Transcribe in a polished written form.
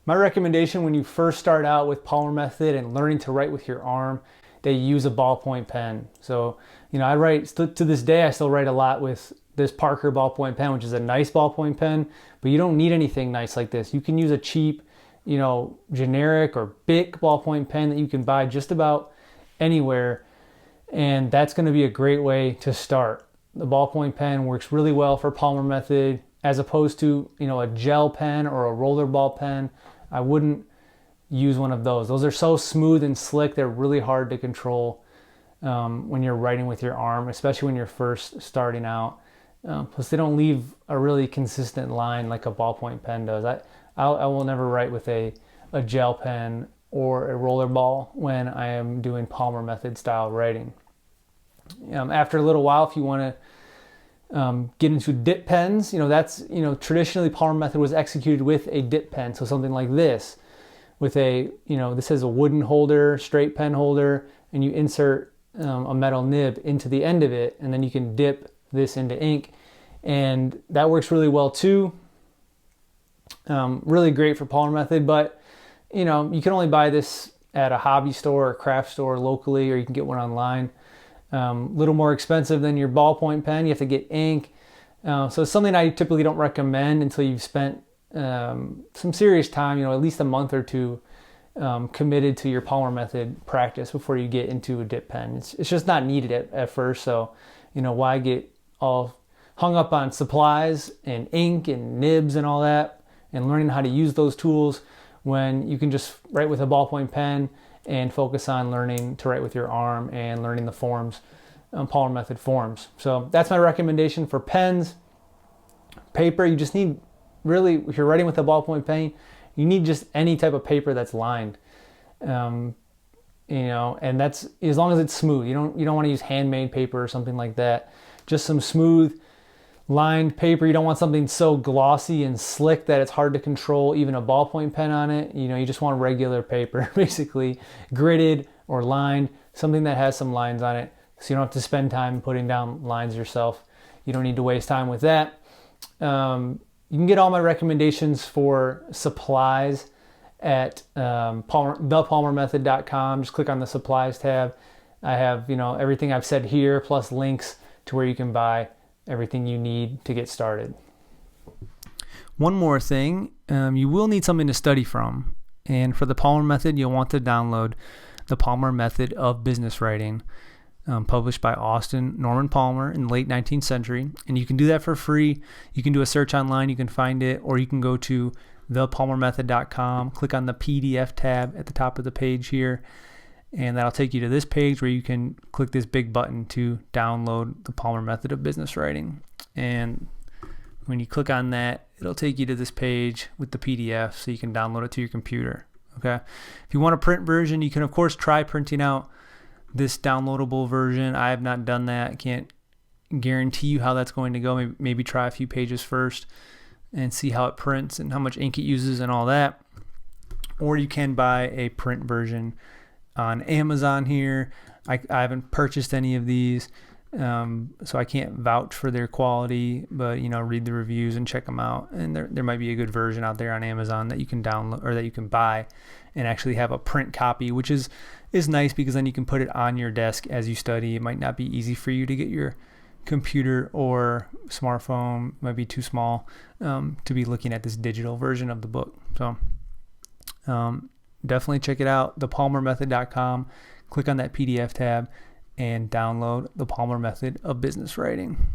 My recommendation when you first start out with Palmer Method and learning to write with your arm, they use a ballpoint pen. So, I write, to this day, I still write a lot with this Parker ballpoint pen, which is a nice ballpoint pen, but you don't need anything nice like this. You can use a cheap, generic or Bic ballpoint pen that you can buy just about anywhere, and that's going to be a great way to start. The ballpoint pen works really well for Palmer Method as opposed to, a gel pen or a roller ball pen. I wouldn't use one of those. Those are so smooth and slick, they're really hard to control when you're writing with your arm, especially when you're first starting out. Plus, they don't leave a really consistent line like a ballpoint pen does. I will never write with a gel pen or a roller ball when I am doing Palmer Method style writing. After a little while, if you want to get into dip pens, that's, traditionally Palmer Method was executed with a dip pen. So something like this with this has a wooden holder, straight pen holder, and you insert a metal nib into the end of it, and then you can dip this into ink, and that works really well too. Really great for Palmer Method, but you can only buy this at a hobby store or craft store locally, or you can get one online. A little more expensive than your ballpoint pen. You have to get ink. So it's something I typically don't recommend until you've spent some serious time, at least a month or two committed to your Palmer Method practice before you get into a dip pen. It's just not needed at first. So, why get all hung up on supplies and ink and nibs and all that and learning how to use those tools when you can just write with a ballpoint pen and focus on learning to write with your arm and learning the forms, Palmer Method forms. So that's my recommendation for pens. Paper, you just need, really, if you're writing with a ballpoint pen, you need just any type of paper that's lined. And that's, as long as it's smooth. You don't want to use handmade paper or something like that. Just some smooth lined paper. You don't want something so glossy and slick that it's hard to control even a ballpoint pen on it. You just want regular paper, basically gridded or lined, something that has some lines on it, so you don't have to spend time putting down lines yourself. You don't need to waste time with that. You can get all my recommendations for supplies at thepalmermethod.com. Just click on the supplies tab. I have everything I've said here, plus links to where you can buy everything you need to get started. One more thing, you will need something to study from. And for the Palmer Method, you'll want to download the Palmer Method of Business Writing, published by Austin Norman Palmer in the late 19th century. And you can do that for free. You can do a search online, you can find it, or you can go to thepalmermethod.com, click on the PDF tab at the top of the page here, and that'll take you to this page where you can click this big button to download the Palmer Method of Business Writing. And when you click on that, it'll take you to this page with the PDF so you can download it to your computer. Okay. If you want a print version, you can of course try printing out this downloadable version. I have not done that. I can't guarantee you how that's going to go. Maybe try a few pages first and see how it prints and how much ink it uses and all that. Or you can buy a print version on Amazon here. I haven't purchased any of these, so I can't vouch for their quality, but read the reviews and check them out. And there might be a good version out there on Amazon that you can download or that you can buy and actually have a print copy, which is nice because then you can put it on your desk as you study. It might not be easy for you to get your computer or smartphone, might be too small to be looking at this digital version of the book. So definitely check it out, thepalmermethod.com. Click on that PDF tab and download the Palmer Method of Business Writing.